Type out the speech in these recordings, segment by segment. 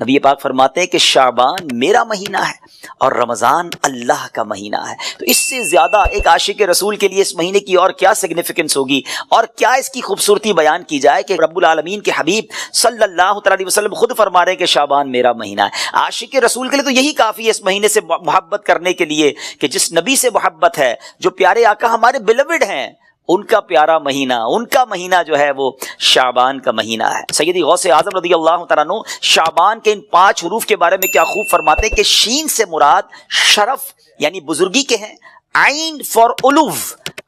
نبی پاک فرماتے ہیں کہ شعبان میرا مہینہ ہے اور رمضان اللہ کا مہینہ ہے. تو اس سے زیادہ ایک عاشق رسول کے لیے اس مہینے کی اور کیا سگنیفیکنس ہوگی اور کیا اس کی خوبصورتی بیان کی جائے کہ رب العالمین کے حبیب صلی اللہ علیہ وسلم خود فرما رہے ہیں کہ شعبان میرا مہینہ ہے. عاشق رسول کے لیے تو یہی کافی ہے اس مہینے سے محبت کرنے کے لیے کہ جس نبی سے محبت ہے، جو پیارے آقا ہمارے بیلوڈ ہیں، ان کا پیارا مہینہ، ان کا مہینہ جو ہے وہ شعبان کا مہینہ ہے. سیدی غوث اعظم رضی اللہ تعالیٰ عنہ شعبان کے ان 5 حروف کے بارے میں کیا خوب فرماتے ہیں کہ شین سے مراد شرف یعنی بزرگی کے ہیں، عین فار علو،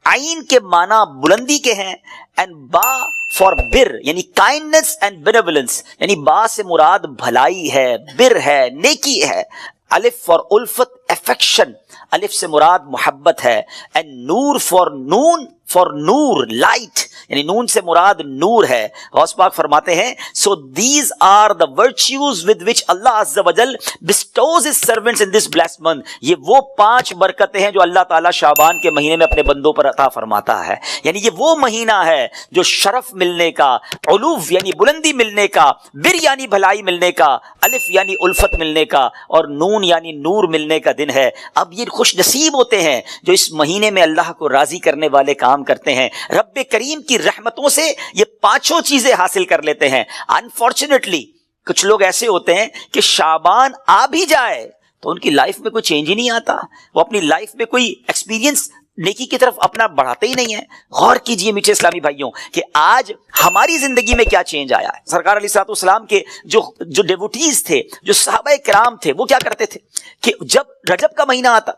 عین کے معنی بلندی کے ہیں، اینڈ با فار بر یعنی کائنڈنس اینڈ بینیولنس، یعنی با سے مراد بھلائی ہے، بر ہے، نیکی ہے. الف فار الفت افیکشن، الف سے مراد محبت ہے. اینڈ نور فار نون، فار نور لائٹ، یعنی نون سے مراد نور ہے. غوث پاک فرماتے ہیں so these are the virtues with which Allah Azza wa Jal bestows his servants in this blessed month. یہ وہ 5 برکتیں ہیں جو اللہ تعالیٰ شعبان کے مہینے میں اپنے بندوں پر عطا فرماتا ہے. یعنی یہ وہ مہینہ ہے جو شرف ملنے کا، علو یعنی بلندی ملنے کا، بر یعنی بھلائی ملنے کا، الف یعنی الفت ملنے کا، اور نون یعنی نور ملنے کا دن ہے. اب یہ خوش نصیب ہوتے ہیں جو اس مہینے میں اللہ کو راضی کرنے والے کام کرتے ہیں. رب کریم کی رحمتوں سے یہ 5 چیزیں حاصل کر لیتے ہیں. انفارچونیٹلی کچھ لوگ ایسے ہوتے ہیں کہ شعبان آ بھی جائے تو ان کی لائف میں کوئی چینج ہی نہیں آتا، وہ اپنی لائف میں کوئی ایکسپیرینس نیکی کی طرف اپنا بڑھاتے ہی نہیں ہیں. غور کیجئے میٹھے اسلامی بھائیوں کہ آج ہماری زندگی میں کیا چینج آیا ہے. سرکار علیہ الصلوۃ والسلام کے جو ڈیوٹیز تھے، جو صحابہ کرام تھے، وہ کیا کرتے تھے کہ جب رجب کا مہینہ آتا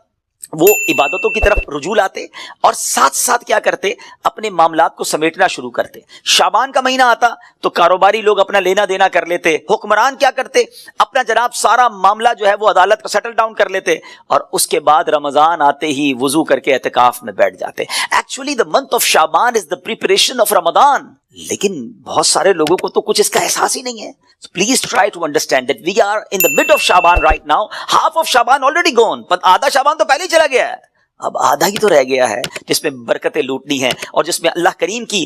وہ عبادتوں کی طرف رجوع لاتے اور ساتھ ساتھ کیا کرتے، اپنے معاملات کو سمیٹنا شروع کرتے. شعبان کا مہینہ آتا تو کاروباری لوگ اپنا لینا دینا کر لیتے، حکمران کیا کرتے، اپنا جناب سارا معاملہ جو ہے وہ عدالت کا سیٹل ڈاؤن کر لیتے، اور اس کے بعد رمضان آتے ہی وضو کر کے اعتکاف میں بیٹھ جاتے. Actually the month of Shaban is the preparation of رمضان. لیکن بہت سارے لوگوں کو تو کچھ اس کا احساس ہی نہیں ہے. Please try to understand that we are in the mid of Shaban right now. half of Shaban already gone. آدھا شعبان تو پہلے ہی چلا گیا ہے، اب آدھا ہی تو رہ گیا ہے جس میں برکتیں لوٹنی ہیں اور جس میں اللہ کریم کی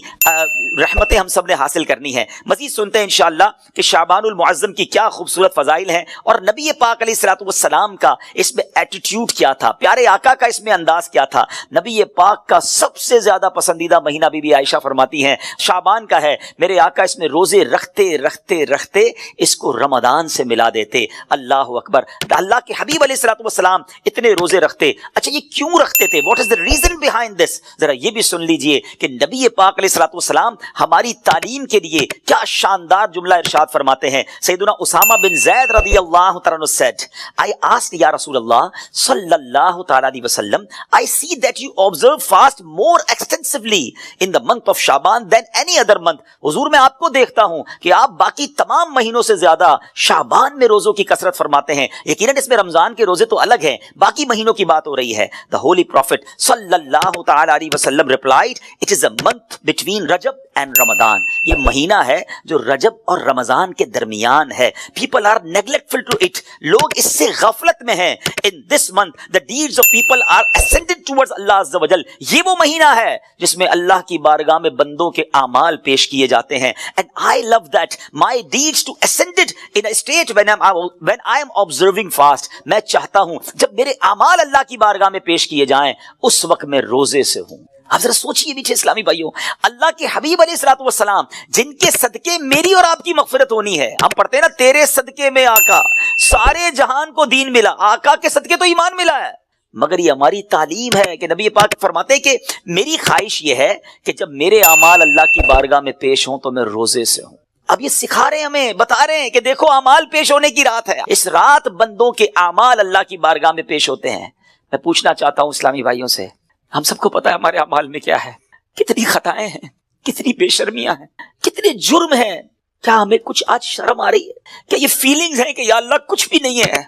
رحمتیں ہم سب نے حاصل کرنی ہیں. مزید سنتے ہیں انشاءاللہ کہ شعبان المعظم کی کیا خوبصورت فضائل ہیں اور نبی پاک علیہ الصلوۃ والسلام کا اس میں ایٹیٹیوڈ کیا تھا، پیارے آقا کا اس میں انداز کیا تھا. نبی پاک کا سب سے زیادہ پسندیدہ مہینہ بی بی عائشہ فرماتی ہیں شعبان کا ہے. میرے آقا اس میں روزے رکھتے رکھتے رکھتے اس کو رمضان سے ملا دیتے. اللہ اکبر. اللہ کے حبیب علیہ الصلوۃ والسلام اتنے روزے رکھتے. اچھا یہ کیوں رکھتے تھے؟ What is the reason behind this? ذرا یہ بھی سن لیجئے کہ نبی پاک علیہ الصلوۃ والسلام ہماری تعلیم کے لیے کیا شاندار جملہ ارشاد فرماتے ہیں. سیدنا اسامہ بن زید رضی اللہ تعالیٰ عنہ said, I asked یا رسول اللہ صلی اللہ تعالیٰ علیہ وسلم, I see that you observe fast more extensively in the month of Shaban than any other month. حضور میں آپ کو دیکھتا ہوں کہ آپ باقی تمام مہینوں سے زیادہ شعبان میں روزوں کی کثرت فرماتے ہیں. یقیناً اس میں رمضان کے روزے تو الگ ہیں، باقی مہینوں کی بات ہو رہی ہے. The Holy Prophet صلی اللہ تعالیٰ علیہ وسلم replied, it is a month between Recep and رمضان. یہ مہینہ ہے جو رجب اور رمضان کے درمیان ہے. People are neglectful to it. لوگ اس سے غفلت میں ہیں. In this month the deeds of people are ascended towards Allah Azza wa Jal. یہ وہ مہینہ ہے جس میں اللہ کی بارگاہ میں بندوں کے اعمال پیش کیے جاتے ہیں. And I love that my deeds to ascended in a state when I am observing fast. میں چاہتا ہوں جب میرے اعمال اللہ کی بارگاہ میں پیش کیے جائیں اس وقت میں روزے سے ہوں. آپ ذرا سوچئے میٹھے اسلامی بھائیوں، اللہ کے حبیب علیہ الصلوۃ والسلام جن کے صدقے میری اور آپ کی مغفرت ہونی ہے. ہم پڑھتے ہیں نا تیرے صدقے میں آقا سارے جہان کو دین ملا. آقا کے صدقے تو ایمان ملا ہے، مگر یہ ہماری تعلیم ہے کہ نبی پاک فرماتے ہیں کہ میری خواہش یہ ہے کہ جب میرے اعمال اللہ کی بارگاہ میں پیش ہوں تو میں روزے سے ہوں. اب یہ سکھا رہے ہیں ہمیں، بتا رہے ہیں کہ دیکھو اعمال پیش ہونے کی رات ہے. اس رات بندوں کے اعمال اللہ کی بارگاہ میں پیش ہوتے ہیں. میں پوچھنا چاہتا ہوں اسلامی بھائیوں سے، ہم سب کو پتا ہے ہمارے اعمال میں کیا ہے، کتنی خطائیں ہیں، کتنی بے شرمیاں ہیں، کتنے جرم ہیں. کیا ہمیں کچھ آج شرم آ رہی ہے؟ کیا یہ فیلنگز ہیں کہ یا اللہ کچھ بھی نہیں ہے؟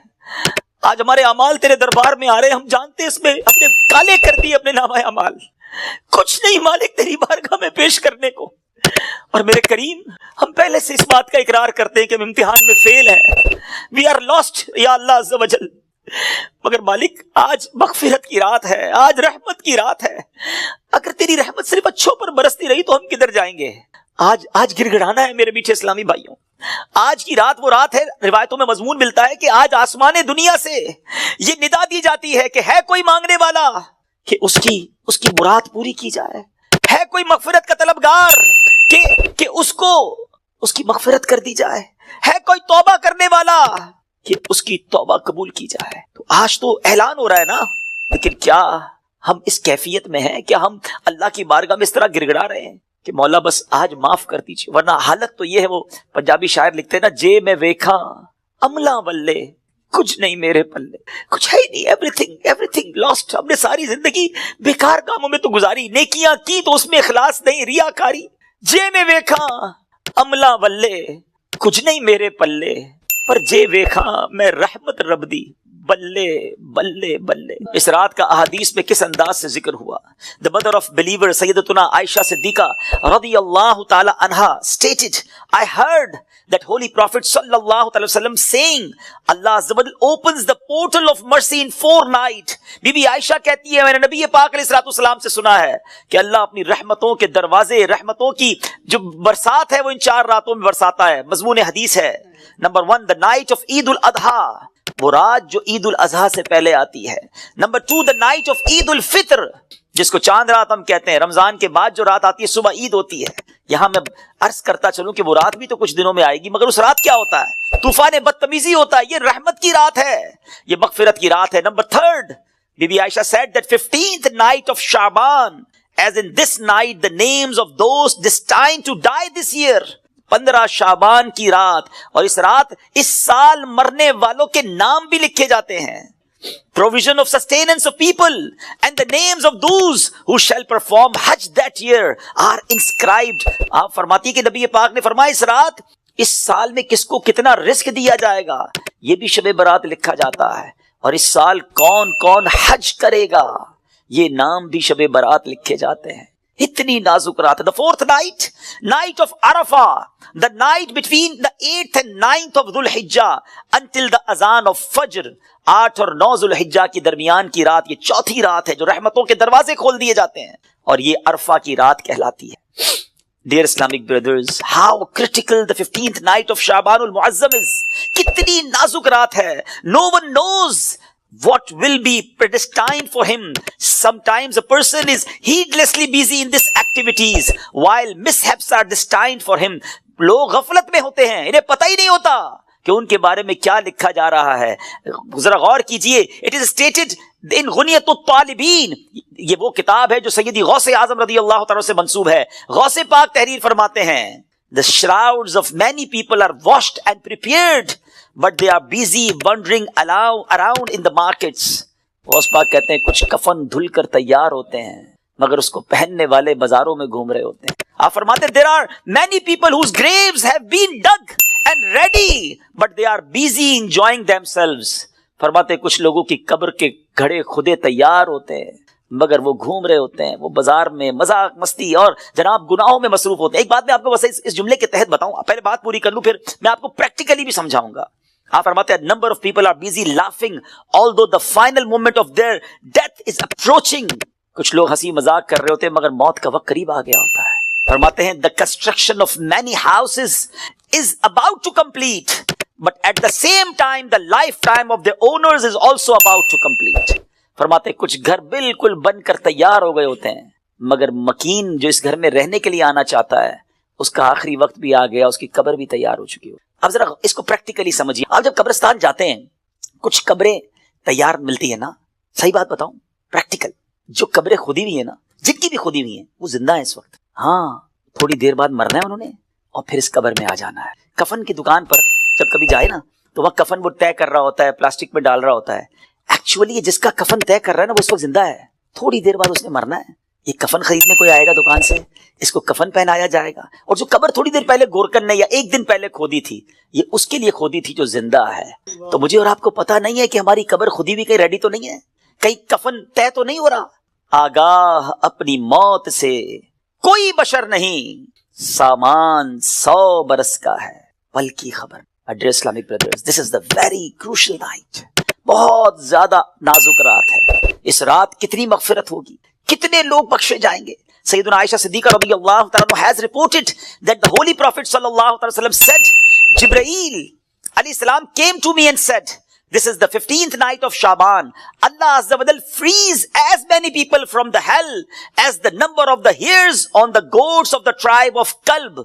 آج ہمارے اعمال تیرے دربار میں آ رہے ہیں، ہم جانتے اس میں اپنے کالے کر دیے اپنے نامہ اعمال، کچھ نہیں مالک تیری بارگاہ میں پیش کرنے کو. اور میرے کریم ہم پہلے سے اس بات کا اقرار کرتے ہیں کہ ہم امتحان میں فیل ہیں، وی آر لاسٹ یا اللہ عز و جل. مگر مالک آج مغفرت کی رات ہے، آج رحمت کی رات ہے. اگر تیری رحمت صرف اچھوں پر برستی رہی تو ہم کدھر جائیں گے؟ آج گڑگڑانا ہے میرے میٹھے اسلامی بھائیوں. آج کی رات وہ رات ہے، روایتوں میں مضمون ملتا ہے کہ آج آسمان دنیا سے یہ ندا دی جاتی ہے کہ ہے کوئی مانگنے والا کہ اس کی مراد پوری کی جائے، ہے کوئی مغفرت کا طلبگار کہ اس کی مغفرت کر دی جائے، ہے کوئی توبہ کرنے والا کہ اس کی توبہ قبول کی جائے. تو آج تو اعلان ہو رہا ہے نا، لیکن کیا ہم اس کیفیت میں ہیں؟ کیا ہم اللہ کی بارگاہ میں اس طرح گڑگڑا رہے ہیں کہ مولا بس آج معاف کر دیجیے؟ ورنہ حالت تو یہ ہے، وہ پنجابی شاعر لکھتے ہیں نا، جے میں ویکھا عملہ ولے کچھ نہیں میرے پلے، کچھ ہے نہیں، ایوری تھنگ لاسٹ. ہم نے ساری زندگی بیکار کاموں میں تو گزاری، نیکیاں کی تو اس میں اخلاص نہیں، ریاکاری. جے میں ویکھا عملہ ولے کچھ نہیں میرے پلے، پر جے ویکھا میں رحمت رب دی بلے بلے بلے. اس رات کا احادیث میں کس انداز سے ذکر ہوا. The mother of believer سیدتنا عائشہ صدیقہ رضی اللہ تعالی عنہا stated, I heard that holy prophet صلی اللہ علیہ وسلم saying, Allah Azza wa Jalla opens the portal of mercy in 4 nights. Be be عائشہ کہتی ہے میں نے نبی پاک علیہ الصلوۃ والسلام سے سنا ہے کہ اللہ اپنی رحمتوں کے دروازے، رحمتوں کی جو برسات ہے وہ ان 4 راتوں میں برساتا ہے. مضمون حدیث ہے. نمبر 1 the night of عید الاضحیٰ، وہ رات جو عید الاضحیٰ سے پہلے آتی ہے. نمبر 2 the night of عید الفطر، جس کو چاند رات ہم کہتے ہیں، رمضان کے بعد جو رات آتی ہے صبح عید ہوتی ہے. یہاں میں عرض کرتا چلوں کہ وہ رات بھی تو کچھ دنوں میں آئے گی، مگر اس رات کیا ہوتا ہے؟ طوفان بدتمیزی ہوتا ہے. یہ رحمت کی رات ہے، یہ مغفرت کی رات ہے. Number 3 Bibi Aisha said that 15th night of Shaban, as in this night the names of those destined to die this year. 15 شعبان کی رات، اور اس رات اس سال مرنے والوں کے نام بھی لکھے جاتے ہیں. Provision of sustenance of people and the names of those who shall perform Hajj that year are inscribed. آپ فرماتی کہ نبی پاک نے فرمایا اس رات اس سال میں کس کو کتنا رزق دیا جائے گا یہ بھی شب برات لکھا جاتا ہے، اور اس سال کون کون حج کرے گا یہ نام بھی شب برات لکھے جاتے ہیں. اتنی نازک رات ہے. The 4th night, night of Arafah, the night between the 8th and 9th of Dhul Hijjah until the azan of Fajr. 8 اور 9 ذو الحجہ کی درمیان کی رات، یہ چوتھی رات ہے جو رحمتوں کے دروازے کھول دیے جاتے ہیں، اور یہ عرفہ کی رات کہلاتی ہے. Dear Islamic brothers, how critical the 15th night of Shaban al-Muazzam is. کتنی نازک رات ہے. No one knows what will be predestined for him. Sometimes a person is heedlessly busy in these activities while mishaps are destined for him. لوگ غفلت میں ہوتے ہیں، انہیں پتہ ہی نہیں ہوتا کہ ان کے بارے میں کیا لکھا جا رہا ہے. ذرا غور کیجئے. It is stated in غنیۃ الطالبین، یہ وہ کتاب ہے جو سیدی غوث اعظم رضی اللہ تعالیٰ سے منسوب ہے. غوث پاک تحریر فرماتے ہیں The shrouds of many people are washed and prepared, but they are busy wandering around in the markets. Ghaus Pak کہتے ہیں کچھ کفن دھل کر تیار ہوتے ہیں مگر اس کو پہننے والے بازاروں میں گھوم رہے ہوتے ہیں. آپ فرماتے ہیں there are many people whose graves have been dug and ready, but they are busy enjoying themselves. فرماتے ہیں کچھ لوگوں کی قبر کے گھڑے خودے تیار ہوتے ہیں مگر وہ گھوم رہے ہوتے ہیں، وہ بازار میں مذاق مستی اور جناب گناہوں میں مصروف ہوتے ہیں. ایک بات میں آپ کو بس اس جملے کے تحت بتاؤں، پہلے بات پوری کر لوں پھر میں آپ کو پریکٹیکلی بھی سمجھاؤں گا. آپ فرماتے ہیں number of people are busy laughing although the final moment of their death is approaching. کچھ لوگ ہنسی مذاق کر رہے ہوتے ہیں مگر موت کا وقت قریب آ گیا ہوتا ہے. فرماتے ہیں the construction of many houses is about to complete, but at the same time the lifetime of the owners is also about to complete. فرماتے ہیں کچھ گھر بالکل بن کر تیار ہو گئے ہوتے ہیں مگر مکین جو اس گھر میں رہنے کے لیے آنا چاہتا ہے اس کا آخری وقت بھی آ گیا، اس کی قبر بھی تیار ہو چکی ہو. اب ذرا اس کو پریکٹیکلی سمجھیے. آپ جب قبرستان جاتے ہیں کچھ قبریں تیار ملتی ہیں نا، صحیح بات بتاؤں پریکٹیکل، جو قبریں کھودی ہوئی ہیں نا، جن کی بھی کھودی ہوئی ہیں وہ زندہ ہیں اس وقت. ہاں تھوڑی دیر بعد مرنا ہے انہوں نے اور پھر اس قبر میں آ جانا ہے. کفن کی دکان پر جب کبھی جائے نا تو وہاں کفن وہ طے کر رہا ہوتا ہے، پلاسٹک میں ڈال رہا ہوتا ہے. ایکچولی یہ جس کا کفن طے کر رہا ہے نا وہ اس وقت زندہ ہے، تھوڑی دیر بعد اس نے مرنا ہے. یہ کفن خریدنے کوئی آئے گا دکان سے، اس کو کفن پہنایا جائے گا، اور جو قبر تھوڑی دیر پہلے گورکن نے یا ایک دن پہلے کھودی تھی یہ اس کے لیے کھودی تھی جو زندہ ہے. تو مجھے اور آپ کو پتا نہیں ہے کہ ہماری قبر خودی بھی کہیں ریڈی تو نہیں ہے، کہیں کفن طے تو نہیں ہو رہا. آگاہ اپنی موت سے کوئی بشر نہیں، سامان 100 برس کا ہے پل کی خبر. Dear Islamic brothers, this is the very crucial night. بہت زیادہ نازک رات ہے. اس رات کتنی مغفرت ہوگی، کتنے لوگ بخشے جائیں گے. Sayyiduna Aisha Siddiqa radiyallahu ta'ala has reported that the Holy Prophet sallallahu alaihi wasallam said, Jibreel alayhi salam came to me and said, this is the 15th night of Shaban. Allah Azza wa Jal frees as many people from the hell as the number of the hairs on the goats of the tribe of Kalb.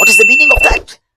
What is the meaning of that?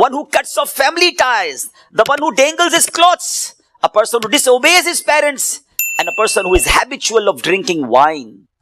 one who cuts off family ties, the one who dangles his clothes, a person who disobeys his parents, and a person who is habitual of drinking wine.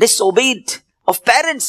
disobeyed of parents,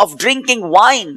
of drinking wine,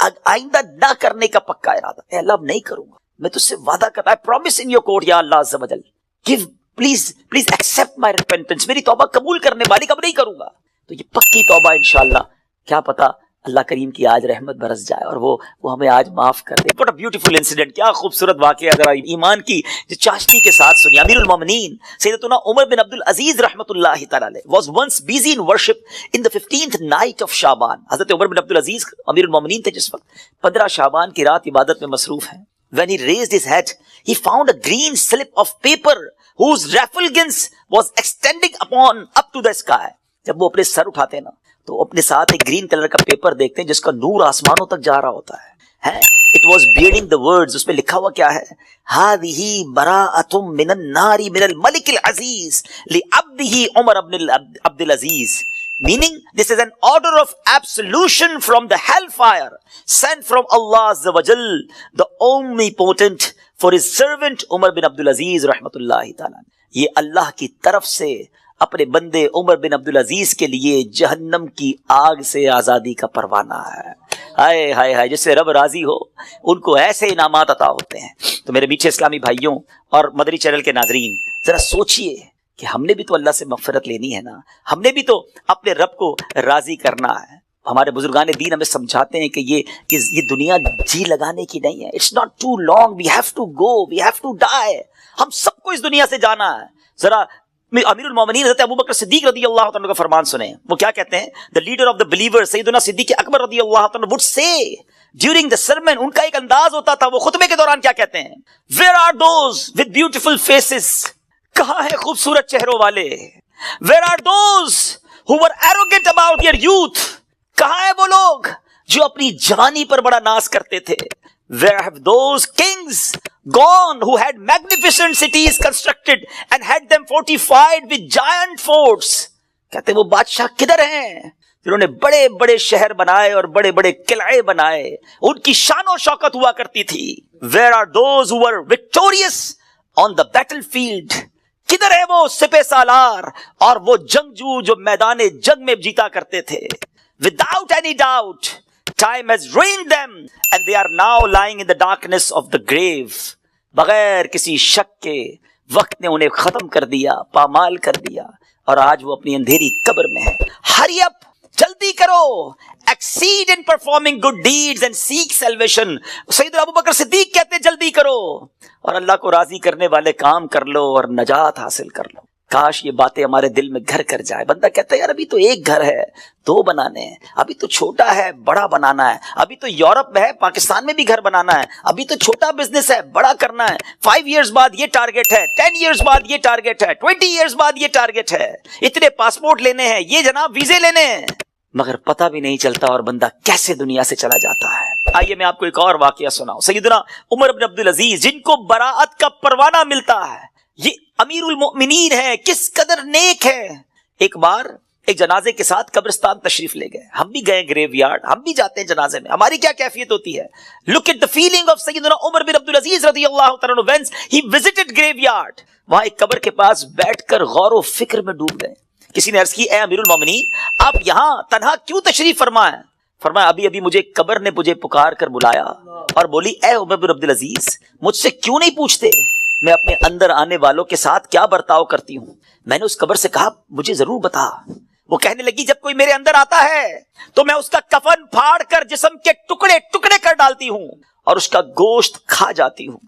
آئندہ نہ کرنے کا پکا ارادہ. اے اللہ اب نہیں کروں گا, میں تجھ سے وعدہ کرتا, I promise in your court یا اللہ عز و جل, give please accept my repentance, میری توبہ قبول کرنے والی, اب نہیں کروں گا. تو یہ پکی توبہ انشاءاللہ, کیا پتا اللہ کریم کی آج رحمت برس جائے اور وہ ہمیں آج معاف کر دے. What a beautiful incident, کیا خوبصورت واقعہ, ذرا ایمان کی چاشنی کے ساتھ سنیے. امیر المومنین سیدنا عمر بن عبد العزیز رحمۃ اللہ تعالی علیہ was once busy in worship in the 15th night of شعبان. حضرت عمر بن عبد العزیز امیر المومنین تھے جس وقت 15 شعبان کی رات عبادت میں مصروف ہیں. When he raised his head, he found a green slip of paper whose refulgence was extending up to the sky. جب وہ اپنے سر اٹھاتے نا تو اپنے ساتھ ایک گرین کلر کا پیپر دیکھتے ہیں جس کا نور آسمانوں تک جا رہا ہوتا ہے. It was bearing the words, اس پہ لکھا ہوا کیا ہے, هذه براءة من النار من الملك العزيز لعبده عمر بن عبد العزيز. Meaning, this is an order of absolution from the hellfire sent from Allah Azza wa Jal, the omnipotent, for his servant Umar bin Abdul Aziz rahmatullahi ta'ala. یہ اللہ کی طرف سے اپنے بندے عمر بن عبد العزیز کے لیے جہنم کی آگ سے آزادی کا پروانہ ہے. ہائے ہائے ہائے, جس سے رب راضی ہو ان کو ایسے انعامات عطا ہوتے ہیں. تو میرے میٹھے اسلامی بھائیوں اور مدری چینل کے ناظرین, ذرا سوچئے کہ ہم نے بھی تو اللہ سے مغفرت لینی ہے نا, ہم نے بھی تو اپنے رب کو راضی کرنا ہے. ہمارے بزرگان دین ہمیں سمجھاتے ہیں کہ یہ دنیا جی لگانے کی نہیں ہے. It's not too long, we have to go, we have to die. ہم سب کو اس دنیا سے جانا ہے. ذرا امیر المومنین حضرت ابوبکر صدیق رضی اللہ عنہ کا فرمان سنیں. وہ کیا کہتے ہیں, the leader of the believers سیدنا صدیق اکبر رضی اللہ عنہ would say during the sermon, ان کا ایک انداز ہوتا تھا, وہ خطبے کے دوران کیا کہتے ہیں, where are those with beautiful faces, کہاں ہے خوبصورت چہروں والے, where are those who were arrogant about their youth, کہاں ہے وہ لوگ جو اپنی جوانی پر بڑا ناز کرتے تھے, where have those kings gone who had magnificent cities constructed and had them fortified with giant forts. کہتے ہیں وہ بادشاہ کدھر ہیں جنہوں نے بڑے بڑے شہر بنائے اور بڑے بڑے قلعے بنائے, ان کی شان و شوکت ہوا کرتی تھی. where are those who were victorious on the battlefield, کدھر ہے وہ سپہ سالار اور وہ جنگجو جو میدان جنگ میں جیتا کرتے تھے. without any doubt time has ruined them and they are now lying in the darkness of the grave. بغیر کسی شک کے وقت نے انہیں ختم کر دیا, پامال کر دیا, اور آج وہ اپنی اندھیری قبر میں ہے. hurry up, جلدی کرو, exceed in performing good deeds and seek salvation. سیدنا ابوبکر صدیق کہتے ہیں جلدی کرو اور اللہ کو راضی کرنے والے کام کر لو اور نجات حاصل کر لو. کاش یہ باتیں ہمارے دل میں گھر کر جائے. بندہ کہتا ہے یار ابھی تو ایک گھر ہے, 2 بنانے ہیں, ابھی تو چھوٹا ہے بڑا بنانا ہے, ابھی تو یورپ میں ہے پاکستان میں بھی گھر بنانا ہے, ابھی تو چھوٹا بزنس ہے بڑا کرنا ہے, 5 ایئرز بعد یہ ٹارگٹ ہے, 10 ایئرز بعد یہ ٹارگٹ ہے, 20 ایئرز بعد یہ ٹارگٹ ہے, اتنے پاسپورٹ لینے ہیں, یہ جناب ویزے لینے ہیں, مگر پتہ بھی نہیں چلتا اور بندہ کیسے دنیا سے چلا جاتا ہے. آئیے میں آپ کو ایک اور واقعہ سناؤں. سیدنا عمر بن عبد العزیز جن کو براءت کا پروانہ ملتا ہے, یہ امیر المؤمنین ہے, کس قدر نیک ہے. ایک بار ایک جنازے کے ساتھ قبرستان تشریف لے گئے. ہم بھی گئے گریو یارڈ, ہم بھی جاتے ہیں جنازے میں, ہماری کیا کیفیت ہوتی ہے. Look at the feeling of سیدنا عمر بن عبد العزیز رضی اللہ تعالیٰ عنہ when he visited graveyard. وہاں ایک قبر کے پاس بیٹھ کر غور و فکر میں ڈوب گئے. کسی نے عرض کی, اے امیر المومنین آپ یہاں تنہا کیوں تشریف فرما ہے. فرمایا ابھی مجھے قبر نے مجھے پکار کر بلایا اور بولی, اے عمر بن عبد العزیز مجھ سے کیوں نہیں پوچھتے میں اپنے اندر آنے والوں کے ساتھ کیا برتاؤ کرتی ہوں. میں نے اس قبر سے کہا مجھے ضرور بتا. وہ کہنے لگی جب کوئی میرے اندر آتا ہے تو میں اس کا کفن پھاڑ کر جسم کے ٹکڑے ٹکڑے کر ڈالتی ہوں اور اس کا گوشت کھا جاتی ہوں.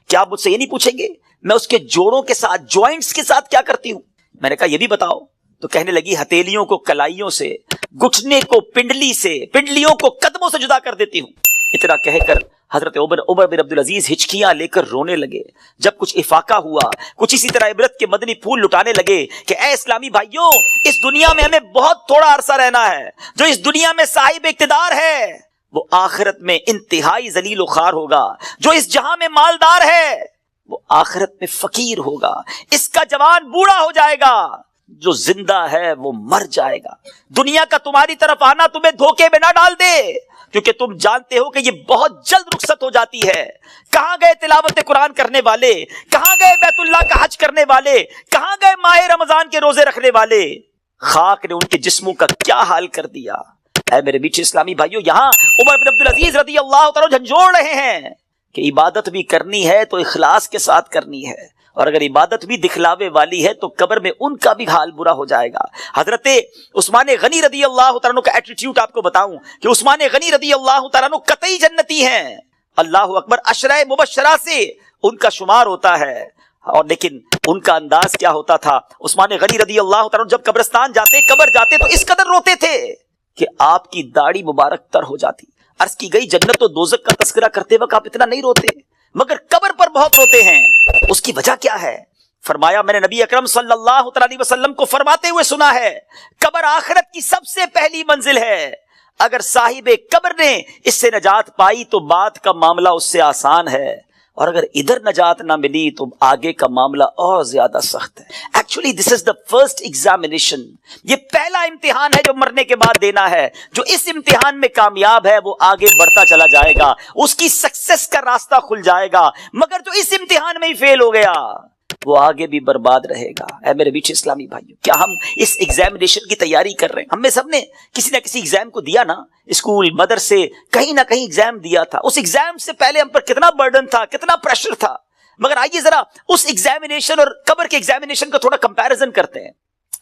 کیا آپ مجھ سے یہ نہیں پوچھیں گے میں اس کے جوڑوں کے ساتھ, جوائنٹس کے ساتھ کیا کرتی ہوں. میں نے کہا یہ بھی بتاؤ. تو کہنے لگی ہتھیلیوں کو کلائیوں سے, گھٹنے کو پنڈلی سے, پنڈلیوں کو قدموں سے جدا کر دیتی ہوں. اتنا کہہ کر حضرت عمر بن عبد العزیز ہچکیاں لے کر رونے لگے. جب کچھ افاقہ ہوا, کچھ اسی طرح عبرت کے مدنی پھول لٹانے لگے کہ اے اسلامی بھائیوں اس دنیا میں ہمیں بہت تھوڑا عرصہ رہنا ہے. جو اس دنیا میں صاحب اقتدار ہے وہ آخرت میں انتہائی ذلیل و خوار ہوگا. جو اس جہاں میں مالدار ہے وہ آخرت میں فقیر ہوگا. اس کا جوان بوڑھا ہو جائے گا, جو زندہ ہے وہ مر جائے گا. دنیا کا تمہاری طرف آنا تمہیں دھوکے میں نہ ڈال دے, کیونکہ تم جانتے ہو کہ یہ بہت جلد رخصت ہو جاتی ہے. کہاں گئے تلاوت قرآن کرنے والے, کہاں گئے بیت اللہ کا حج کرنے والے, کہاں گئے ماہ رمضان کے روزے رکھنے والے. خاک نے ان کے جسموں کا کیا حال کر دیا. اے میرے میٹھے اسلامی بھائیوں، یہاں عمر بن عبدالعزیز رضی اللہ تعالیٰ جھنجھوڑ رہے ہیں کہ عبادت بھی کرنی ہے تو اخلاص کے ساتھ کرنی ہے، اور اگر عبادت بھی دکھلاوے والی ہے تو قبر میں ان کا بھی حال برا ہو جائے گا۔ حضرت عثمان غنی رضی اللہ تعالیٰ عنہ کا ایٹیٹیوڈ آپ کو بتاؤں کہ عثمان غنی رضی اللہ تعالیٰ عنہ قطعی جنتی ہیں، اللہ اکبر، عشرہ مبشرہ سے ان کا شمار ہوتا ہے۔ اور لیکن ان کا انداز کیا ہوتا تھا، عثمان غنی رضی اللہ تعالیٰ عنہ جب قبرستان جاتے، قبر جاتے تو اس قدر روتے تھے کہ آپ کی داڑھی مبارک تر ہو جاتی۔ عرض کی گئی جنت و دوزخ کا تذکرہ کرتے وقت آپ اتنا نہیں روتے، مگر قبر پر بہت روتے ہیں۔ اس کی وجہ کیا ہے؟ فرمایا، میں نے نبی اکرم صلی اللہ علیہ وسلم کو فرماتے ہوئے سنا ہے، قبر آخرت کی سب سے پہلی منزل ہے، اگر صاحب قبر نے اس سے نجات پائی تو بعد کا معاملہ اس سے آسان ہے، اور اگر ادھر نجات نہ ملی تو آگے کا معاملہ اور زیادہ سخت ہے۔ Actually this is the first examination, یہ پہلا امتحان ہے جو مرنے کے بعد دینا ہے۔ جو اس امتحان میں کامیاب ہے وہ آگے بڑھتا چلا جائے گا، اس کی سکسس کا راستہ کھل جائے گا، مگر جو اس امتحان میں ہی فیل ہو گیا وہ آگے بھی برباد رہے گا۔ اے میرے بیچ اسلامی بھائیوں، کیا ہم اس ایگزامینیشن کی تیاری کر رہے ہیں؟ ہم میں سب نے کسی نہ کسی ایگزام کو دیا نا، اسکول، مدرسے، کہیں نہ کہیں ایگزام دیا تھا۔ اس ایگزام سے پہلے ہم پر کتنا برڈن تھا، کتنا پریشر تھا، مگر آئیے ذرا اس ایگزامینیشن اور قبر کے ایگزامینیشن کا تھوڑا کمپیریزن کرتے ہیں۔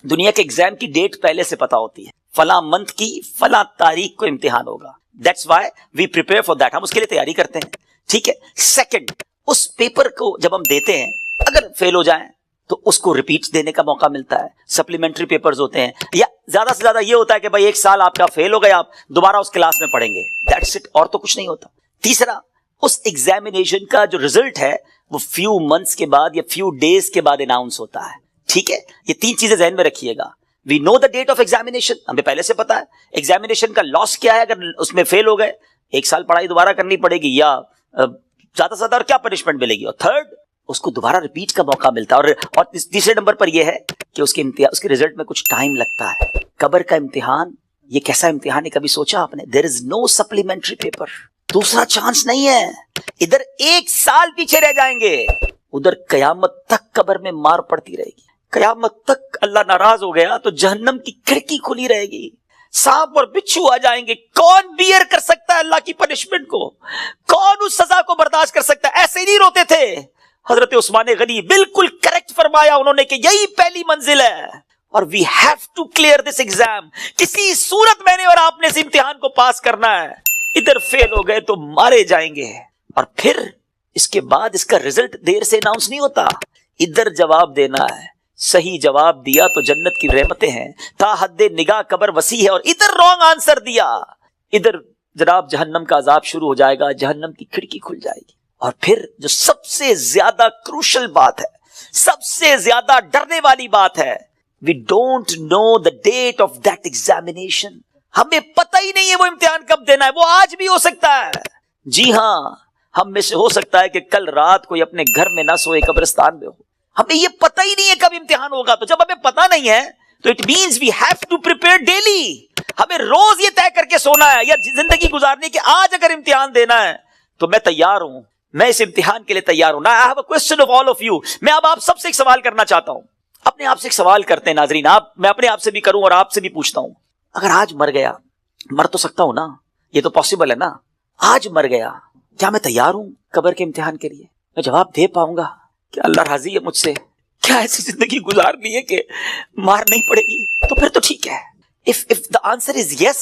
دنیا کے ایگزام کی ڈیٹ پہلے سے پتا ہوتی ہے، فلاں منتھ کی فلاں تاریخ کو امتحان ہوگا، that's why we prepare for that, ہم اس کے لیے تیاری کرتے ہیں، ٹھیک ہے۔ سیکنڈ، اس پیپر کو جب ہم دیتے ہیں، اگر فیل ہو جائیں تو اس کو ریپیٹ دینے کا موقع ملتا ہے، سپلیمنٹری پیپرز ہوتے ہیں، یا زیادہ سے زیادہ یہ ہوتا ہے کہ بھائی ایک سال آپ کا فیل ہو گیا، آپ دوبارہ اس کلاس میں پڑھیں گے، دیٹس اٹ، اور تو کچھ نہیں ہوتا۔ تیسرا، اس ایگزامینیشن کا جو ریزلٹ ہے وہ فیو منتھس کے بعد یا فیو ڈیز کے بعد اناؤنس ہوتا ہے، ٹھیک ہے۔ یہ تین چیزیں ذہن میں رکھیے گا، وی نو دا ڈیٹ آف ایگزامینیشن، ہمیں پہلے سے پتا ہے ایگزامینیشن کا لاس کیا ہے اگر اس میں فیل ہو گئے، ایک سال پڑھائی دوبارہ کرنی پڑے گی، یا زیادہ سے زیادہ اور کیا پنشمنٹ ملے گی، اور تھرڈ، اس کو دوبارہ ریپیٹ کا موقع ملتا ہے، اور تیسرے نمبر پر یہ ہے کہ اس کے رزلٹ میں کچھ ٹائم لگتا ہے۔ قبر کا امتحان یہ کیسا امتحان ہے، کبھی سوچا آپ نے؟ دیر از نو سپلیمنٹری پیپر، دوسرا چانس نہیں ہے، ادھر ایک سال پیچھے رہ جائیں گے، ادھر قیامت تک قبر میں مار پڑتی رہے گی، قیامت تک اللہ ناراض ہو گیا تو جہنم کی کھڑکی کھلی رہے گی، سانپ اور بچھو آ جائیں گے، کون بیئر کر سکتا ہے اللہ کی پنشمنٹ کو، کون اس سزا کو برداشت کر سکتا ہے؟ ایسے ہی نہیں روتے تھے حضرت عثمان غنی، بالکل کریکٹ فرمایا انہوں نے کہ یہی پہلی منزل ہے، اور we have to clear this exam, کسی صورت میں نے اور آپ نے اس امتحان کو پاس کرنا ہے، ادھر فیل ہو گئے تو مارے جائیں گے، اور پھر اس کے بعد اس کا رزلٹ دیر سے اناؤنس نہیں ہوتا، ادھر جواب دینا ہے، صحیح جواب دیا تو جنت کی رحمتیں ہیں، تا حد نگاہ قبر وسیع ہے، اور ادھر رانگ آنسر دیا، ادھر جناب جہنم کا عذاب شروع ہو جائے گا، جہنم کی کھڑکی کھل جائے گی۔ اور پھر جو سب سے زیادہ کروشل بات ہے، سب سے زیادہ ڈرنے والی بات ہے، we don't know the date of that examination، ہمیں پتہ ہی نہیں ہے وہ امتحان کب دینا ہے، وہ آج بھی ہو سکتا ہے۔ جی ہاں، ہم میں سے ہو سکتا ہے کہ کل رات کوئی اپنے گھر میں نہ سوئے، قبرستان میں ہو، ہمیں یہ پتہ ہی نہیں ہے کب امتحان ہوگا، تو جب ہمیں پتہ نہیں ہے تو it means we have to prepare daily، ہمیں روز یہ طے کر کے سونا ہے یا زندگی گزارنے کی، آج اگر امتحان دینا ہے تو میں تیار ہوں، میں اس امتحان کے لیے تیار ہوں۔ I have a question of all of you، میں اب آپ سب سے ایک سوال کرنا چاہتا ہوں، اپنے آپ سے ایک سوال کرتے ہیں ناظرین، میں اپنے آپ سے بھی کروں اور آپ سے بھی پوچھتا ہوں، اگر آج مر گیا، مر تو سکتا ہوں نا، یہ تو پاسبل ہے نا، آج مر گیا، کیا میں تیار ہوں قبر کے امتحان کے لیے؟ میں جواب دے پاؤں گا؟ کیا اللہ راضی ہے مجھ سے؟ کیا ایسی زندگی گزارنی ہے کہ مار نہیں پڑے گی؟ تو پھر تو ٹھیک ہے، if the answer is yes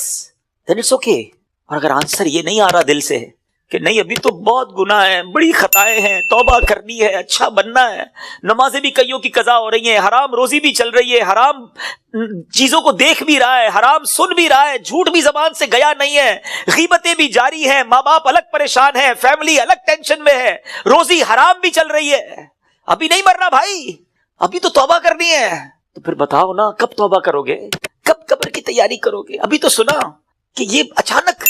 then it's okay، اور اگر آنسر یہ نہیں آ رہا دل سے کہ نہیں ابھی تو بہت گناہ ہیں، بڑی خطائیں ہیں، توبہ کرنی ہے، اچھا بننا ہے، نمازیں بھی کئیوں کی قضا ہو رہی ہیں، حرام روزی بھی چل رہی ہے، حرام چیزوں کو دیکھ بھی رہا ہے، حرام سن بھی رہا ہے، جھوٹ بھی زبان سے گیا نہیں ہے، غیبتیں بھی جاری ہیں، ماں باپ الگ پریشان ہیں، فیملی الگ ٹینشن میں ہے، روزی حرام بھی چل رہی ہے، ابھی نہیں مرنا بھائی، ابھی تو توبہ کرنی ہے، تو پھر بتاؤ نا کب توبہ کرو گے، کب قبر کی تیاری کرو گے؟ ابھی تو سنا کہ یہ اچانک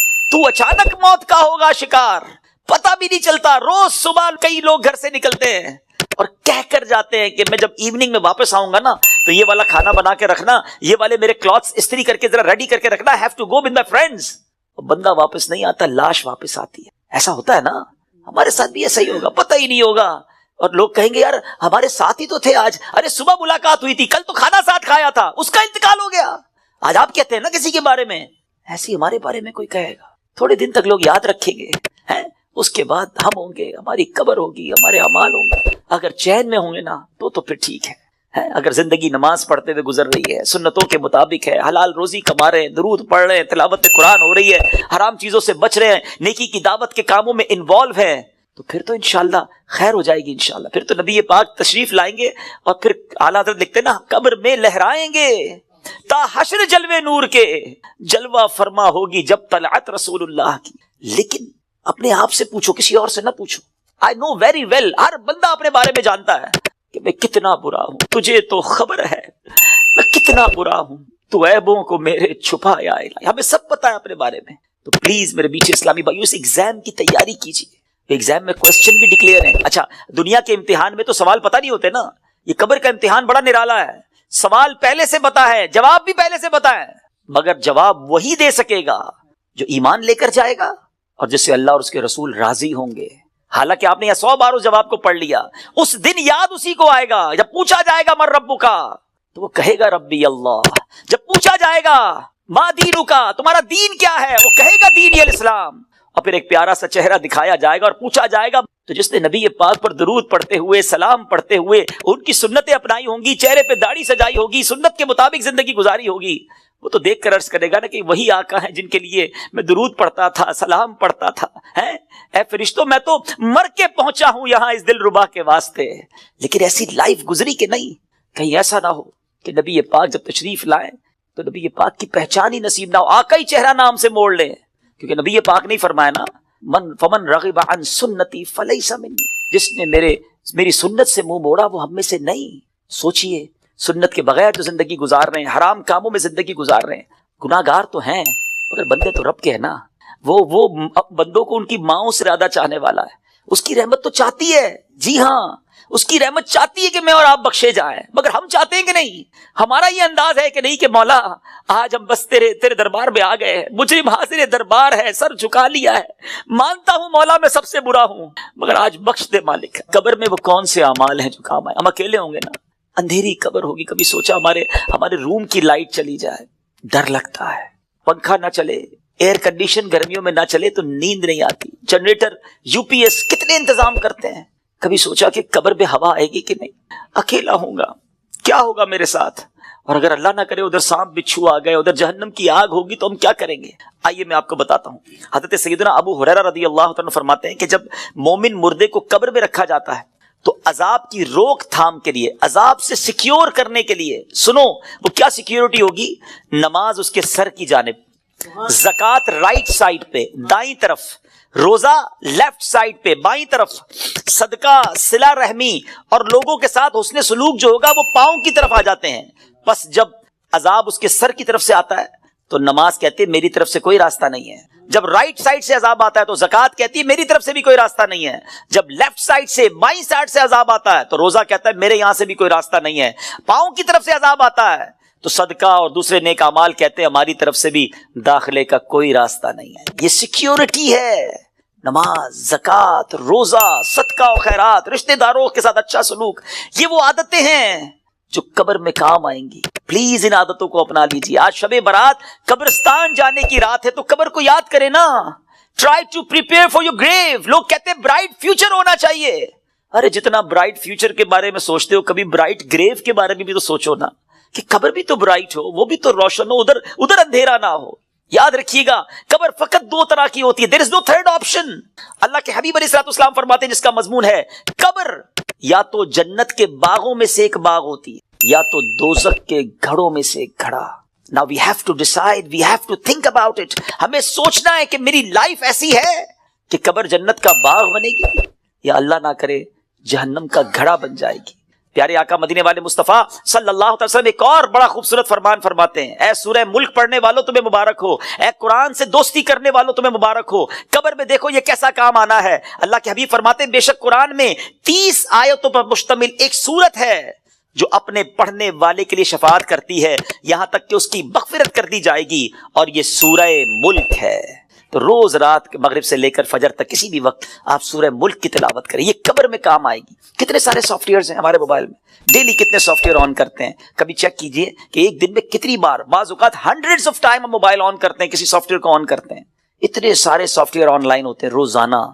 موت کا ہوگا شکار، پتہ بھی نہیں چلتا، روز صبح کئی لوگ گھر سے نکلتے ہیں اور کہہ کر جاتے ہیں کہ میں جب ایوننگ میں واپس آؤں گا نا تو یہ والا کھانا بنا کے رکھنا، یہ والے میرے کلوتھس استری کر کے ذرا ریڈی کر کے رکھنا، I have to go with my friends۔ بندہ واپس نہیں آتا، لاش واپس آتی ہے، ایسا ہوتا ہے نا، ہمارے ساتھ بھی ایسا ہی ہوگا، پتہ ہی نہیں ہوگا، اور لوگ کہیں گے یار ہمارے ساتھ ہی تو تھے آج، ارے صبح ملاقات ہوئی تھی، کل تو کھانا ساتھ کھایا تھا، اس کا انتقال ہو گیا، آج آپ کہتے ہیں نا کسی کے بارے میں ایسی ہمارے بارے میں کوئی کہے گا، تھوڑے دن تک لوگ یاد رکھیں گے، ہیں اس کے بعد ہم ہوں گے، ہماری قبر ہوگی، ہمارے اعمال ہوں گے. اگر چین میں ہوں گے نا تو پھر ٹھیک ہے. اگر زندگی نماز پڑھتے ہوئے گزر رہی ہے، سنتوں کے مطابق ہے، حلال روزی کما رہے ہیں، درود پڑھ رہے ہیں، تلاوت قرآن ہو رہی ہے، حرام چیزوں سے بچ رہے ہیں، نیکی کی دعوت کے کاموں میں انوالو ہیں، تو پھر تو انشاءاللہ خیر ہو جائے گی. انشاءاللہ پھر تو نبی پاک تشریف لائیں گے اور پھر اعلیٰ حضرت لکھتے نا قبر میں لہرائیں گے تا حشر جلوے نور کے، جلوہ فرما ہوگی جب طلعت رسول اللہ کی. لیکن اپنے آپ سے پوچھو، کسی اور سے نہ پوچھو. آئی نو ویری ویل، ہر بندہ اپنے بارے میں جانتا ہے کہ میں کتنا برا ہوں، تجھے تو خبر ہے میں کتنا برا ہوں، تو عیبوں کو میرے چھپایا الہی. ہمیں سب پتا ہے اپنے بارے میں. تو پلیز میرے میٹھے اسلامی بھائیو، اس ایگزام کی تیاری کیجیے. ایگزام میں کوسچن بھی ڈکلیئر ہیں. اچھا دنیا کے امتحان میں تو سوال پتہ نہیں ہوتے نا، یہ قبر کا امتحان بڑا نرالا ہے. سوال پہلے سے پتا ہے، جواب بھی پہلے سے پتا ہے، مگر جواب وہی دے سکے گا جو ایمان لے کر جائے گا اور جس سے اللہ اور اس کے رسول راضی ہوں گے. حالانکہ آپ نے یہ 100 بار اس جواب کو پڑھ لیا، اس دن یاد اسی کو آئے گا. جب پوچھا جائے گا من ربک کا تو وہ کہے گا ربی اللہ. جب پوچھا جائے گا ما دینک کا، تمہارا دین کیا ہے، وہ کہے گا دینی الاسلام. اور پھر ایک پیارا سا چہرہ دکھایا جائے گا اور پوچھا جائے گا تو جس نے نبی پاک پر درود پڑھتے ہوئے، سلام پڑھتے ہوئے ان کی سنتیں اپنائی ہوں گی، چہرے پہ داڑھی سجائی ہوگی، سنت کے مطابق زندگی گزاری ہوگی، وہ تو دیکھ کر عرض کرے گا نا کہ وہی آقا ہیں جن کے لیے میں درود پڑھتا تھا، سلام پڑھتا تھا. اے فرشتوں، میں تو مر کے پہنچا ہوں یہاں اس دل ربا کے واسطے. لیکن ایسی لائف گزری کہ نہیں، کہیں ایسا نہ ہو کہ نبی پاک جب تشریف لائیں تو نبی پاک کی پہچان ہی نصیب نہ ہو، آقا ہی چہرہ نام سے موڑ لیں. کیونکہ نبی پاک نے فرمایا نا فمن رغب عن سنتی فلیس منی، جس نے میری سنت سے منہ موڑا وہ ہم میں سے نہیں. سوچئے سنت کے بغیر جو زندگی گزار رہے ہیں، حرام کاموں میں زندگی گزار رہے ہیں، گناہگار تو ہیں مگر بندے تو رب کے ہیں نا. وہ بندوں کو ان کی ماؤں سے زیادہ چاہنے والا ہے. اس کی رحمت تو چاہتی ہے، جی ہاں اس کی رحمت چاہتی ہے کہ میں اور آپ بخشے جائیں، مگر ہم چاہتے ہیں کہ نہیں. ہمارا یہ انداز ہے کہ نہیں کہ مولا آج ہم بس تیرے دربار میں آ گئے ہیں، مجرم حاضر دربار ہے، سر جھکا لیا ہے، مانتا ہوں مولا میں سب سے برا ہوں، مگر آج بخش دے مالک. قبر میں وہ کون سے اعمال ہیں جو کام آئے؟ ہم اکیلے ہوں گے نا، اندھیری قبر ہوگی. کبھی سوچا ہمارے روم کی لائٹ چلی جائے، ڈر لگتا ہے. پنکھا نہ چلے، ایئر کنڈیشن گرمیوں میں نہ چلے تو نیند نہیں آتی. جنریٹر، یو پی ایس کتنے انتظام کرتے ہیں. کبھی سوچا کہ قبر میں ہوا آئے گی کہ نہیں، اکیلا ہوں گا، کیا ہوگا میرے ساتھ؟ اور اگر اللہ نہ کرے ادھر سانپ بچھو آ گئے، ادھر جہنم کی آگ ہوگی تو ہم کیا کریں گے؟ آئیے میں آپ کو بتاتا ہوں. حضرت سیدنا ابو ہریرہ رضی اللہ عنہ فرماتے ہیں کہ جب مومن مردے کو قبر میں رکھا جاتا ہے تو عذاب کی روک تھام کے لیے، عذاب سے سیکیور کرنے کے لیے، سنو وہ کیا سیکیورٹی ہوگی؟ نماز اس کے سر کی جانب، زکوٰۃ رائٹ سائڈ پہ دائیں طرف، روزہ لیفٹ سائڈ پہ بائیں طرف، صدقہ، صلہ رحمی اور لوگوں کے ساتھ حسن سلوک جو ہوگا وہ پاؤں کی طرف آ جاتے ہیں. بس جب عذاب اس کے سر کی طرف سے آتا ہے تو نماز کہتی ہے میری طرف سے کوئی راستہ نہیں ہے. جب رائٹ سائڈ سے عذاب آتا ہے تو زکوٰۃ کہتی ہے میری طرف سے بھی کوئی راستہ نہیں ہے. جب لیفٹ سائڈ سے بائیں سائڈ سے عذاب آتا ہے تو روزہ کہتا ہے میرے یہاں سے بھی کوئی راستہ نہیں ہے. پاؤں کی طرف سے عذاب آتا ہے تو صدقہ اور دوسرے نیک اعمال کہتے ہیں ہماری طرف سے بھی داخلے کا کوئی راستہ نہیں ہے. یہ سیکیورٹی ہے. نماز، زکوٰۃ، روزہ، صدقہ و خیرات، رشتہ داروں کے ساتھ اچھا سلوک، یہ وہ عادتیں ہیں جو قبر میں کام آئیں گی. پلیز ان عادتوں کو اپنا لیجیے. آج شب برات قبرستان جانے کی رات ہے تو قبر کو یاد کریں نا. Try to prepare for your grave. لوگ کہتے ہیں برائٹ فیوچر ہونا چاہیے. ارے جتنا برائٹ فیوچر کے بارے میں سوچتے ہو کبھی برائٹ گریو کے بارے میں بھی تو سوچو نا، کہ قبر بھی تو برائٹ ہو، وہ بھی تو روشن ہو، ادھر اندھیرا نہ ہو. یاد رکھیے گا قبر فقط 2 طرح کی ہوتی ہے. دیر از نو تھرڈ آپشن. اللہ کے حبیب علیہ الصلوۃ والسلام فرماتے ہیں جس کا مضمون ہے قبر یا تو جنت کے باغوں میں سے ایک باغ ہوتی ہے یا تو دوزخ کے گھڑوں میں سے ایک گھڑا. Now we have to decide, we have to think about it. ہمیں سوچنا ہے کہ میری لائف ایسی ہے کہ قبر جنت کا باغ بنے گی یا اللہ نہ کرے جہنم کا گھڑا بن جائے گی. پیارے آقا مدینے والے مصطفیٰ صلی اللہ علیہ وسلم ایک اور بڑا خوبصورت فرمان فرماتے ہیں. اے سورہ ملک پڑھنے والوں تمہیں مبارک ہو، اے قرآن سے دوستی کرنے والوں تمہیں مبارک ہو. قبر میں دیکھو یہ کیسا کام آنا ہے. اللہ کے حبیب فرماتے ہیں بے شک قرآن میں 30 آیتوں پر مشتمل ایک سورت ہے جو اپنے پڑھنے والے کے لیے شفاعت کرتی ہے یہاں تک کہ اس کی مغفرت کر دی جائے گی، اور یہ سورہ ملک ہے. تو روز رات مغرب سے لے کر فجر تک کسی بھی وقت آپ سورہ ملک کی تلاوت کریں، یہ قبر میں کام آئے گی۔ کتنے سارے سافٹ ویئرز ہیں ہمارے موبائل میں، ڈیلی کتنے سافٹ ویئر آن کرتے ہیں، کبھی چیک کیجئے کہ ایک دن میں کتنی بار، بعض اوقات ہنڈریڈز آف ٹائم ہم موبائل آن کرتے ہیں، کسی سافٹ ویئر کو آن کرتے ہیں۔ اتنے سارے سافٹ ویئر آن لائن ہوتے ہیں روزانہ۔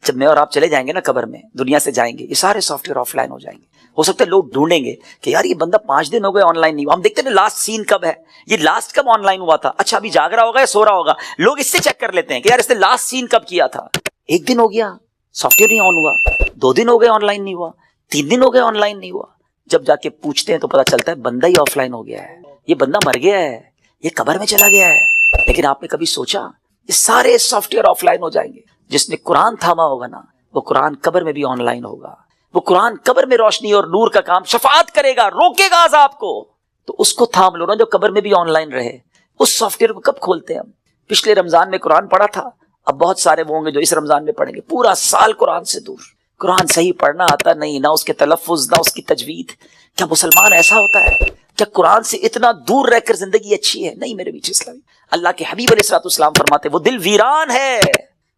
جب میں اور آپ چلے جائیں گے نا قبر میں، دنیا سے جائیں گے، یہ سارے سافٹ ویئر آف لائن ہو جائیں گے۔ ہو سکتا ہے لوگ ڈھونڈیں گے کہ یار یہ بندہ 5 دن ہو گئے آن لائن نہیں ہوا، ہم دیکھتے ہیں نا لاسٹ سین کب ہے، یہ لاسٹ کب آن لائن ہوا تھا، اچھا ابھی جاگ رہا ہوگا یا سو رہا ہوگا، لوگ اس سے چیک کر لیتے ہیں کہ یار اس نے لاسٹ سین کب کیا تھا۔ 1 دن ہو گیا سافٹ ویئر نہیں آن ہوا، 2 دن ہو گئے آن لائن نہیں ہوا، 3 دن ہو گئے آن لائن نہیں ہوا۔ جب جا کے پوچھتے ہیں تو پتا چلتا ہے بندہ ہی آف لائن ہو گیا ہے، یہ بندہ مر گیا ہے، یہ قبر میں چلا گیا ہے۔ لیکن آپ نے کبھی سوچا یہ سارے سافٹ ویئر آف لائن ہو جائیں گے؟ جس نے قرآن تھاما ہوگا نا، وہ قرآن قبر میں بھی آن لائن ہوگا، وہ قرآن قبر میں روشنی اور نور کا کام شفاعت کرے گا، روکے گا عذاب کو۔ تو اس کو تھام لو نا جو قبر میں بھی آن لائن رہے۔ اس سافٹ ویئر کو کب کھولتے ہیں ہم؟ پچھلے رمضان میں قرآن پڑھا تھا، اب بہت سارے وہ ہوں گے جو اس رمضان میں پڑھیں گے، پورا سال قرآن سے دور، قرآن صحیح پڑھنا آتا نہیں، نہ اس کے تلفظ نہ اس کی تجوید۔ کیا مسلمان ایسا ہوتا ہے؟ کیا قرآن سے اتنا دور رہ کر زندگی اچھی ہے؟ نہیں میرے بیچ اسلامی، اللہ کے حبیب علیہ الصلوۃ والسلام فرماتے وہ دل ویران ہے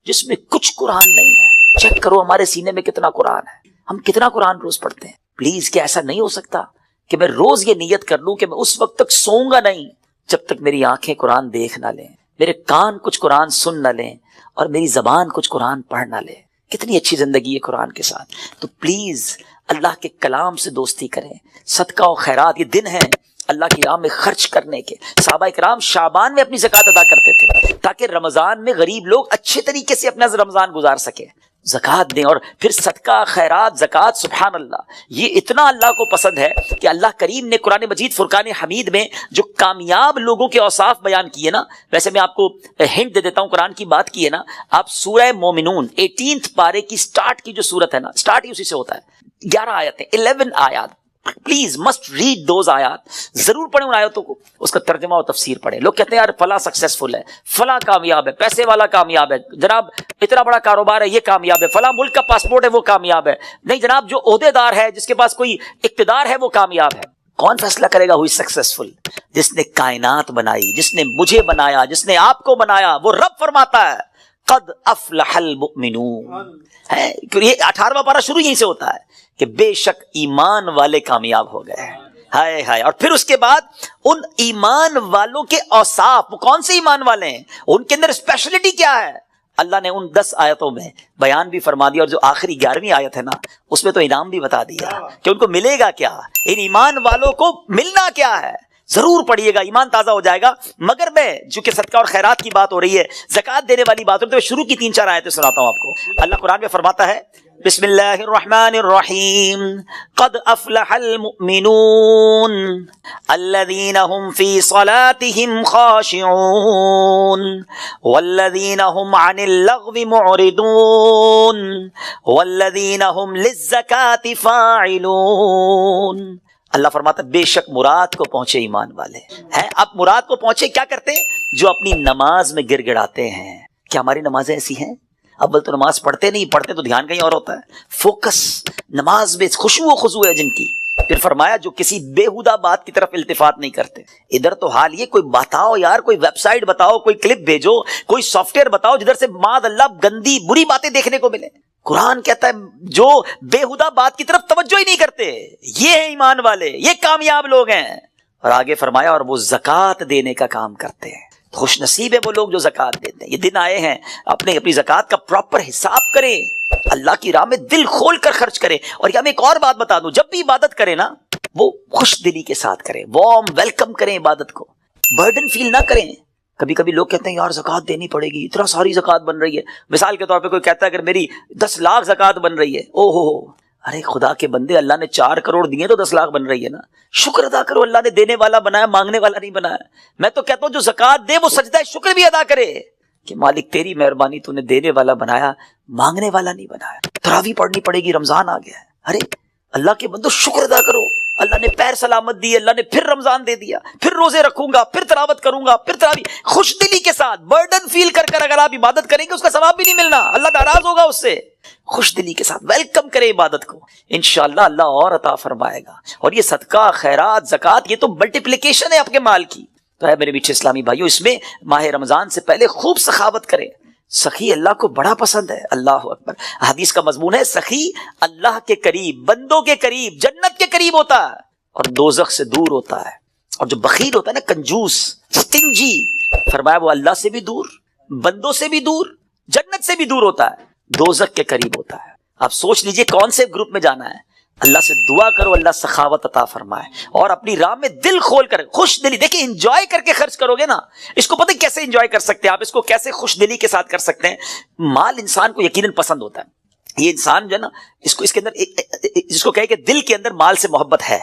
جس میں کچھ قرآن نہیں ہے۔ چیک کرو ہمارے سینے میں کتنا قرآن ہے، ہم کتنا قرآن روز پڑھتے ہیں۔ پلیز کیا ایسا نہیں ہو سکتا کہ میں روز یہ نیت کر لوں کہ میں اس وقت تک سوؤں گا نہیں جب تک میری آنکھیں قرآن دیکھ نہ لیں، میرے کان کچھ قرآن سن نہ لیں، اور میری زبان کچھ قرآن پڑھ نہ لے۔ کتنی اچھی زندگی ہے قرآن کے ساتھ۔ تو پلیز اللہ کے کلام سے دوستی کریں، صدقہ و خیرات، یہ دن ہیں اللہ کی راہ میں خرچ کرنے کے۔ صحابہ کرام شعبان میں اپنی زکوٰۃ ادا کرتے تھے تاکہ رمضان میں غریب لوگ اچھے طریقے سے اپنا رمضان گزار سکیں۔ زکوٰۃ دیں، اور پھر صدقہ خیرات زکوٰۃ، سبحان اللہ، یہ اتنا اللہ کو پسند ہے کہ اللہ کریم نے قرآن مجید فرقان حمید میں جو کامیاب لوگوں کے اوصاف بیان کیے نا، ویسے میں آپ کو ہنٹ دے دیتا ہوں، قرآن کی بات کی ہے نا، آپ سورہ مومنون 18 پارے کی سٹارٹ کی جو سورت ہے نا، سٹارٹ ہی اسی سے ہوتا ہے، 11 آیتیں، 11 آیات، پلیز مسٹ ریڈ دوز آیات، ضرور پڑھیں ان آیتوں کو، اس کا ترجمہ و تفسیر پڑھیں۔ لوگ کہتے ہیں یار فلاں سکسیسفل ہے، فلاں کامیاب ہے، پیسے والا کامیاب ہے، جناب اتنا بڑا کاروبار ہے یہ کامیاب ہے، فلاں ملک کا پاسپورٹ ہے وہ کامیاب ہے۔ نہیں جناب، جو عہدیدار ہے، جس کے پاس کوئی اقتدار ہے، وہ کامیاب ہے۔ کون فیصلہ کرے گا ہوئی سکسیسفل؟ جس نے کائنات بنائی، جس نے مجھے بنایا، جس نے آپ کو بنایا، وہ رب فرماتا ہے قد افلح المؤمنون ہے، یہ 18واں پارہ شروع یہیں سے ہوتا ہے کہ بے شک ایمان والے کامیاب ہو گئے ہیں۔ ہائے ہائے، اور پھر اس کے بعد ان ایمان والوں کے اوصاف، وہ کون سے ایمان والے ہیں، ان کے اندر اسپیشلٹی کیا ہے، اللہ نے ان 10 آیتوں میں بیان بھی فرما دیا، اور جو آخری 11ویں آیت ہے نا، اس میں تو انعام بھی بتا دیا کہ ان کو ملے گا کیا، ان ایمان والوں کو ملنا کیا ہے۔ ضرور پڑھیے گا، ایمان تازہ ہو جائے گا۔ مگر میں چونکہ صدقہ اور خیرات کی بات ہو رہی ہے، زکوٰۃ دینے والی بات ہو رہی ہے، تو شروع کی 3-4 آیتیں سناتا ہوں آپ کو۔ اللہ قرآن میں فرماتا ہے بسم اللہ الرحمن الرحیم قد افلح المؤمنون الذین هم فی صلاتهم خاشعون والذین هم عن اللغو معرضون والذین هم للزکاة فاعلون۔ اللہ فرماتا ہے بے شک مراد کو پہنچے ایمان والے ہیں۔ اب مراد کو پہنچے کیا کرتے ہیں؟ جو اپنی نماز میں گر گڑاتے ہیں۔ کیا ہماری نمازیں ایسی ہیں؟ اول تو نماز پڑھتے نہیں، پڑھتے تو دھیان کہیں اور ہوتا ہے، فوکس نماز میں خشوع و خضوع ہے جن کی۔ پھر فرمایا جو کسی بےہودہ بات کی طرف التفات نہیں کرتے۔ ادھر تو حال یہ، کوئی بتاؤ یار، کوئی ویب سائٹ بتاؤ، کوئی کلپ بھیجو، کوئی سافٹ ویئر بتاؤ جدھر سے معاذ اللہ گندی بری باتیں دیکھنے کو ملے۔ قرآن کہتا ہے جو بےہودہ بات کی طرف توجہ ہی نہیں کرتے، یہ ہیں ایمان والے، یہ کامیاب لوگ ہیں۔ اور آگے فرمایا اور وہ زکوٰۃ دینے کا کام کرتے ہیں۔ خوش نصیب ہے وہ لوگ جو زکوٰۃ دیتے ہیں۔ یہ دن آئے ہیں، اپنی زکوٰۃ کا پراپر حساب کریں، اللہ کی راہ میں دل کھول کر خرچ کریں۔ اور یہ میں ایک اور بات بتا دوں، جب بھی عبادت کریں نا، وہ خوش دلی کے ساتھ کریں، وارم ویلکم کریں عبادت کو، برڈن فیل نہ کریں۔ کبھی کبھی لوگ کہتے ہیں یار زکوٰۃ دینی پڑے گی، اتنا ساری زکوٰۃ بن رہی ہے۔ مثال کے طور پہ کوئی کہتا ہے اگر میری 10 لاکھ زکوٰۃ بن رہی ہے، او ہو، ارے خدا کے بندے، اللہ نے 4 کروڑ دیے تو 10 لاکھ بن رہی ہے نا، شکر ادا کرو، اللہ نے دینے والا بنایا، مانگنے والا نہیں بنایا۔ میں تو کہتا ہوں جو زکوٰۃ دے وہ سجدہ شکر بھی ادا کرے کہ مالک تیری مہربانی، تو نے دینے والا بنایا، مانگنے والا نہیں بنایا۔ تراویح پڑھنی پڑے گی، رمضان آ گیا ہے، ارے اللہ کے بندو شکر ادا کرو، اللہ نے پیر سلامت دی، اللہ نے پھر رمضان دے دیا، پھر روزے رکھوں گا، پھر تلاوت کروں گا، پھر تراویح، خوش دلی کے ساتھ برڈن فیل کر کر اگر آپ عبادت کریں گے اس کا ثواب بھی نہیں ملنا، اللہ ناراض ہوگا اس سے۔ خوش دلی کے ساتھ ویلکم کریں عبادت کو، انشاءاللہ اللہ اور عطا فرمائے گا۔ اور یہ صدقہ خیرات زکوٰۃ، یہ تو ملٹیپلیکیشن ہے آپ کے مال کی۔ تو ہے میرے میٹھے اسلامی بھائیوں، اس میں ماہ رمضان سے پہلے خوب سخاوت کریں، سخی اللہ کو بڑا پسند ہے. اللہ اکبر. حدیث کا مضمون ہے سخی اللہ کے قریب، بندوں کے قریب، جنت کے قریب ہوتا ہے اور دوزخ سے دور ہوتا ہے. اور جو بخیل ہوتا ہے نا، کنجوس، سٹنجی، فرمایا وہ اللہ سے بھی دور، بندوں سے بھی دور، جنت سے بھی دور ہوتا ہے، دوزخ کے قریب ہوتا ہے. آپ سوچ لیجئے کون سے گروپ میں جانا ہے. اللہ سے دعا کرو اللہ سخاوت عطا فرمائے اور اپنی راہ میں دل کھول کر، خوش دلی. دیکھیں انجوائے کر کے خرچ کرو گے نا، اس کو پتہ کیسے انجوائے کر سکتے ہیں آپ، اس کو کیسے خوش دلی کے ساتھ کر سکتے ہیں. مال انسان کو یقیناً پسند ہوتا ہے. یہ انسان جو ہے نا، اس کے اندر جس کو کہے کہ دل کے اندر مال سے محبت ہے.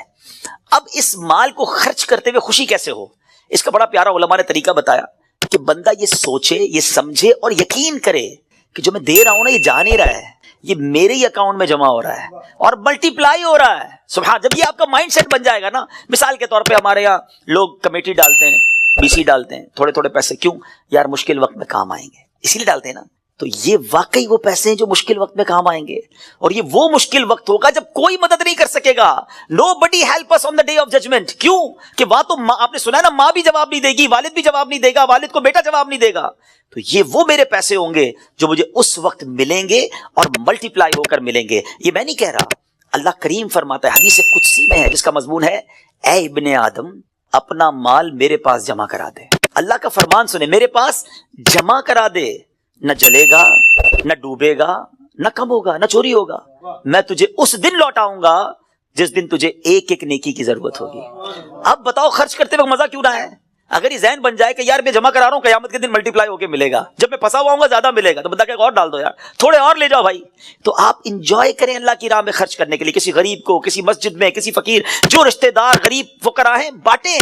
اب اس مال کو خرچ کرتے ہوئے خوشی کیسے ہو، اس کا بڑا پیارا علماء نے طریقہ بتایا کہ بندہ یہ سوچے، یہ سمجھے اور یقین کرے کہ جو میں دے رہا ہوں نا، یہ جا نہیں رہا ہے، یہ میرے ہی اکاؤنٹ میں جمع ہو رہا ہے اور ملٹی پلائی ہو رہا ہے. سبحان. جب یہ آپ کا مائنڈ سیٹ بن جائے گا نا، مثال کے طور پہ ہمارے یہاں لوگ کمیٹی ڈالتے ہیں، بی سی ڈالتے ہیں، تھوڑے تھوڑے پیسے. کیوں یار؟ مشکل وقت میں کام آئیں گے، اسی لیے ڈالتے ہیں نا. تو یہ واقعی وہ پیسے ہیں جو مشکل وقت میں کام آئیں گے، اور یہ وہ مشکل وقت ہوگا جب کوئی مدد نہیں کر سکے گا. Nobody help us on the day of judgment. کیوں کہ وہاں تو آپ نے سنا ہے نا، ماں بھی جواب نہیں دے گی، والد بھی جواب نہیں دے گا، والد کو بیٹا جواب نہیں دے گا. تو یہ وہ میرے پیسے ہوں گے جو مجھے اس وقت ملیں گے اور ملٹی پلائی ہو کر ملیں گے. یہ میں نہیں کہہ رہا، اللہ کریم فرماتا ہے، حدیث قدسی میں ہے جس کا مضمون ہے اے ابن آدم اپنا مال میرے پاس جمع کرا دے. اللہ کا فرمان سنے، میرے پاس جمع کرا دے، نہ جلے گا، نہ ڈوبے گا، نہ کم ہوگا، نہ چوری ہوگا. میں تجھے اس دن لوٹاؤں گا جس دن تجھے ایک ایک نیکی کی ضرورت ہوگی. اب بتاؤ خرچ کرتے وقت مزہ کیوں نہ ہے؟ اگر یہ ذہن بن جائے کہ یار میں جمع کرا رہا ہوں، قیامت کے دن ملٹی پلائی ہو کے ملے گا، جب میں پھنسا ہوا ہوں گا زیادہ ملے گا، تو بندہ کہے اور ڈال دو یار، تھوڑے اور لے جاؤ بھائی. تو آپ انجوائے کریں اللہ کی راہ میں خرچ کرنے کے لیے. کسی غریب کو، کسی مسجد میں، کسی فقیر، جو رشتہ دار غریب فقراء ہیں، بانٹیں.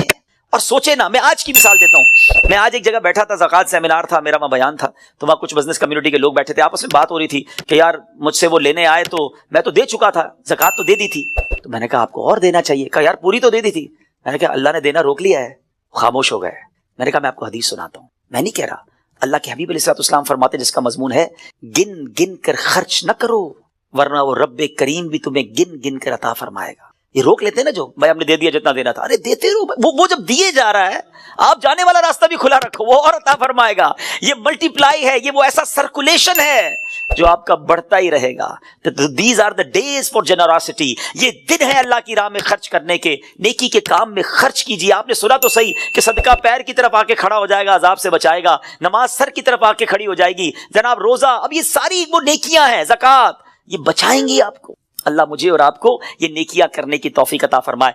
اور سوچے نا، میں آج کی مثال دیتا ہوں. میں آج ایک جگہ بیٹھا تھا، زکوٰۃ سیمینار تھا میرا، وہاں بیان تھا، تو وہاں کچھ بزنس کمیونٹی کے لوگ بیٹھے تھے، آپس میں بات ہو رہی تھی کہ یار مجھ سے وہ لینے آئے تو میں تو دے چکا تھا، زکوٰۃ تو دے دی تھی. تو میں نے کہا آپ کو اور دینا چاہیے. کہا یار پوری تو دے دی تھی. میں نے کہا اللہ نے دینا روک لیا ہے. خاموش ہو گئے. میں نے کہا میں آپ کو حدیث سناتا ہوں، میں نہیں کہہ رہا، اللہ کے حبیب علیہ السلام فرماتے جس کا مضمون ہے گن گن کر خرچ نہ کرو ورنہ وہ رب کریم بھی تمہیں گن گن کر عطا فرمائے گا. یہ روک لیتے ہیں نا جو بھائی ہم نے دے دیا جتنا دینا تھا، ارے دیتے رہو. وہ جب دیے جا رہا ہے، آپ جانے والا راستہ بھی کھلا رکھو، وہ اور عطا فرمائے گا. یہ ملٹی پلائی ہے، یہ وہ ایسا سرکولیشن ہے جو آپ کا بڑھتا ہی رہے گا. These are the days for generosity. یہ دن ہے اللہ کی راہ میں خرچ کرنے کے، نیکی کے کام میں خرچ کیجیے. آپ نے سنا تو صحیح کہ صدقہ پیر کی طرف آ کے کھڑا ہو جائے گا، عذاب سے بچائے گا. نماز سر کی طرف آ کے کھڑی ہو جائے گی. جناب روزہ، اب یہ ساری وہ نیکیاں ہیں، زکوٰۃ، یہ بچائیں گی آپ کو. اللہ مجھے اور آپ کو یہ نیکیاں کرنے کی توفیق عطا فرمائے.